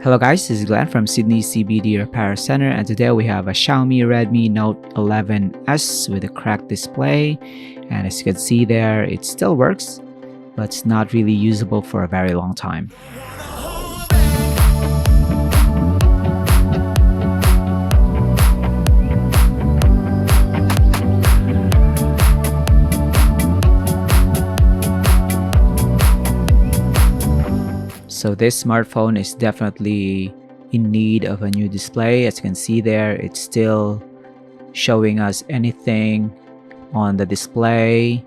Hello guys, this is Glenn from Sydney CBD Repair Center, and today we have a Xiaomi Redmi Note 11s with a cracked display. And as you can see there, it still works, but it's not really usable for a very long time. So this smartphone is definitely in need of a new display. As you can see there, it's still showing us anything on the display,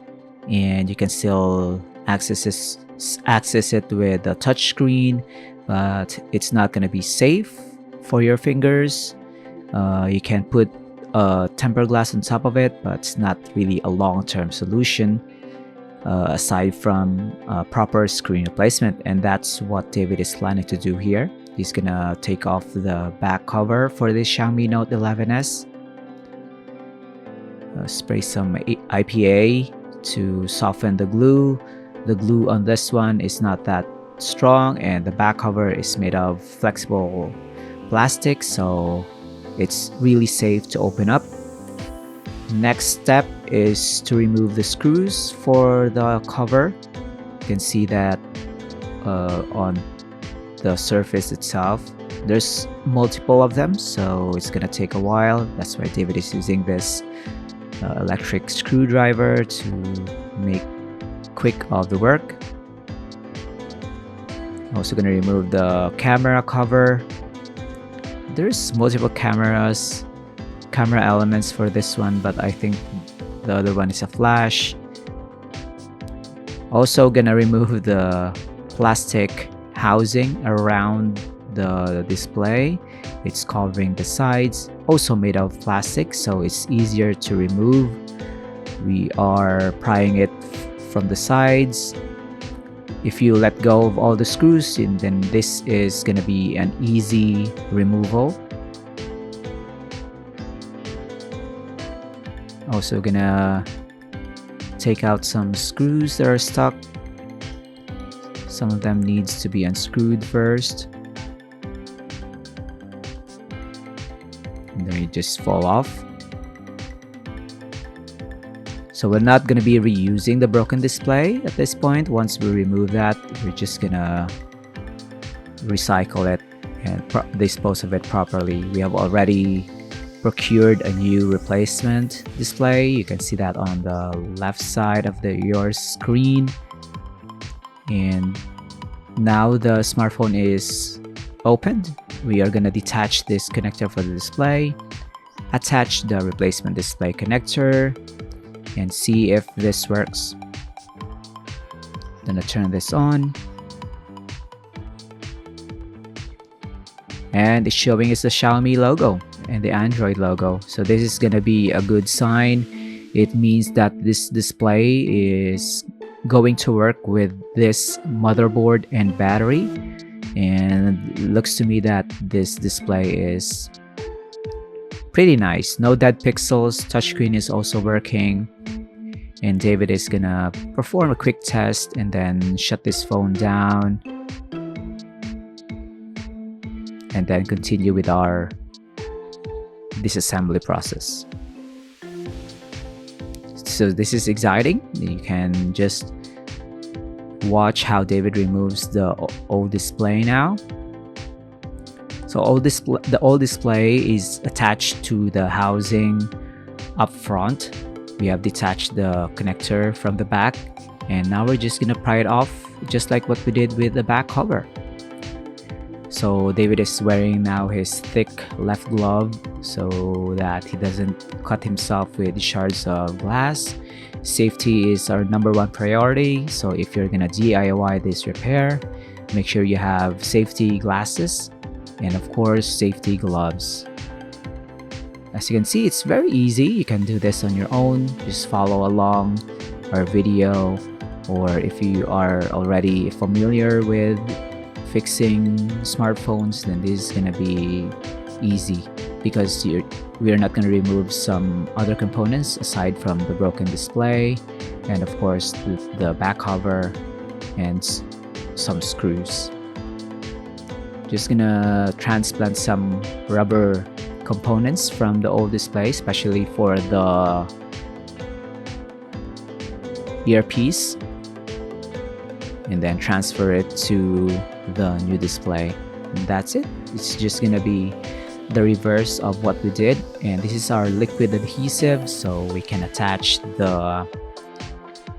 and you can still access it with a touch screen, but it's not going to be safe for your fingers. You can put a tempered glass on top of it, but it's not really a long-term solution. Aside from proper screen replacement, and that's what David is planning to do here. He's gonna take off the back cover for this Xiaomi Note 11s, spray some IPA to soften the glue. The glue on this one is not that strong, and the back cover is made of flexible plastic, so it's really safe to open up. Next step is to remove the screws for the cover. You can see that on the surface itself there's multiple of them, so it's gonna take a while. That's why David is using this electric screwdriver to make quick of the work. Also gonna remove the camera cover. There's multiple camera elements for this one, but I think the other one is a flash. Also gonna remove the plastic housing around the display. It's covering the sides, also made of plastic, so it's easier to remove. We are prying it from the sides. If you let go of all the screws, then this is gonna be an easy removal. Also gonna take out some screws that are stuck. Some of them needs to be unscrewed first, and then they just fall off. So we're not gonna be reusing the broken display at this point. Once we remove that, we're just gonna recycle it and dispose of it properly. We have already procured a new replacement display. You can see that on the left side of your screen. And now the smartphone is opened. We are gonna detach this connector for the display, attach the replacement display connector, and see if this works. Gonna turn this on, and it's showing us the Xiaomi logo and the Android logo. So this is gonna be a good sign. It means that this display is going to work with this motherboard and battery, and it looks to me that this display is pretty nice. No dead pixels, touchscreen is also working, and David is gonna perform a quick test and then shut this phone down and then continue with our disassembly process. So this is exciting. You can just watch how David removes the old display now. So the old display is attached to the housing up front. We have detached the connector from the back, and now we're just gonna pry it off just like what we did with the back cover. So David is wearing now his thick left glove so that he doesn't cut himself with shards of glass. Safety is our #1 priority, so if you're gonna DIY this repair, make sure you have safety glasses and of course safety gloves. As you can see, it's very easy. You can do this on your own. Just follow along our video, or if you are already familiar with fixing smartphones, then this is gonna be easy because we're not gonna remove some other components aside from the broken display and of course the back cover and some screws. Just gonna transplant some rubber components from the old display, especially for the earpiece, and then transfer it to the new display. And that's it. It's just gonna be the reverse of what we did, and this is our liquid adhesive, so we can attach the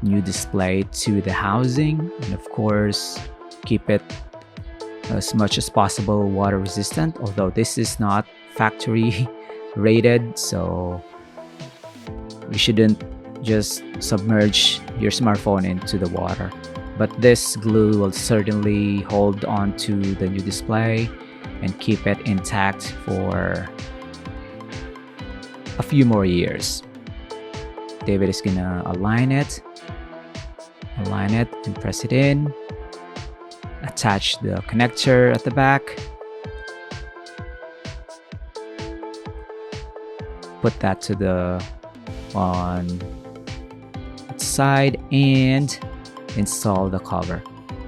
new display to the housing, and of course keep it as much as possible water resistant, although this is not factory rated, so you shouldn't just submerge your smartphone into the water. But this glue will certainly hold on to the new display and keep it intact for a few more years. David is gonna align it and press it in. Attach the connector at the back. Put that to the on its side and install the cover.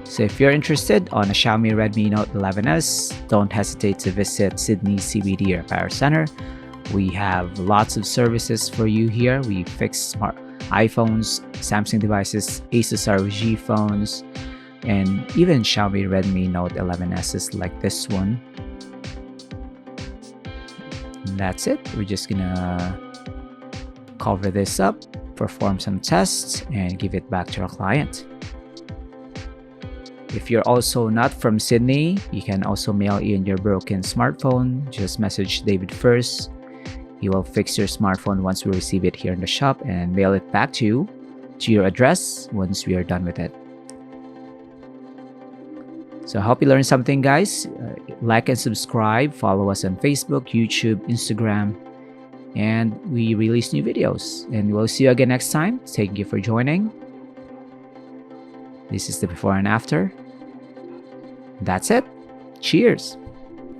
So if you're interested on a Xiaomi Redmi Note 11s, don't hesitate to visit Sydney CBD Repair Center. We have lots of services for you here. We fix smart iPhones, Samsung devices, Asus ROG phones, and even Xiaomi Redmi Note 11s like this one. And that's it. We're just gonna cover this up, perform some tests, and give it back to our client. If you're also not from Sydney, you can also mail in your broken smartphone. Just message David first. He will fix your smartphone once we receive it here in the shop and mail it back to you, to your address, once we are done with it. So I hope you learned something, guys. Like and subscribe. Follow us on Facebook, YouTube, Instagram, and we release new videos. And we'll see you again next time. Thank you for joining. This is the before and after. That's it. Cheers.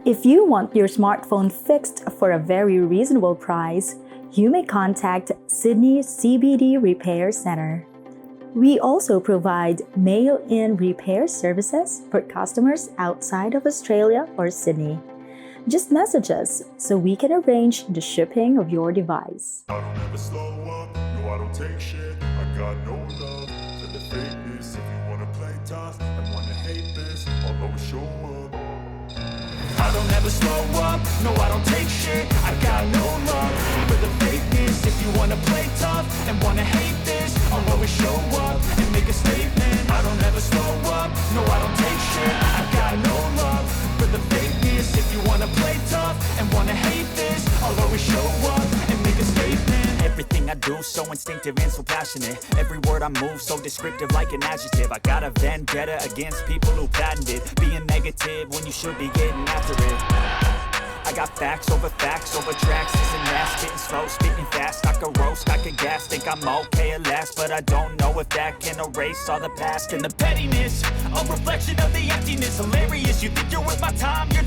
If you want your smartphone fixed for a very reasonable price, you may contact Sydney CBD Repair Center. We also provide mail-in repair services for customers outside of Australia or Sydney. Just message us so we can arrange the shipping of your device. I don't ever slow up, no I don't take shit. I got no love for the fakeness. If you wanna play tough and wanna hate this, I'll always show up. I don't ever slow up, no I don't take shit. I got no love for the fakeness. If you wanna play tough and wanna hate this, I'll always show up and make a statement. I don't ever slow up, no I don't take shit. I got no love for the fakeness. If you wanna play tough and wanna hate this, I'll always show up and make a statement. Everything I do so instinctive and so passionate. Every word I move so descriptive like an adjective. I got a vendetta against people who patented being negative when you should be getting after it. I got facts over tracks. This and that, spitting slow, spitting fast. I can roast, I can gas, think I'm okay at last, but I don't know if that can erase all the past and the pettiness. A reflection of the emptiness, hilarious. You think you're worth my time, you're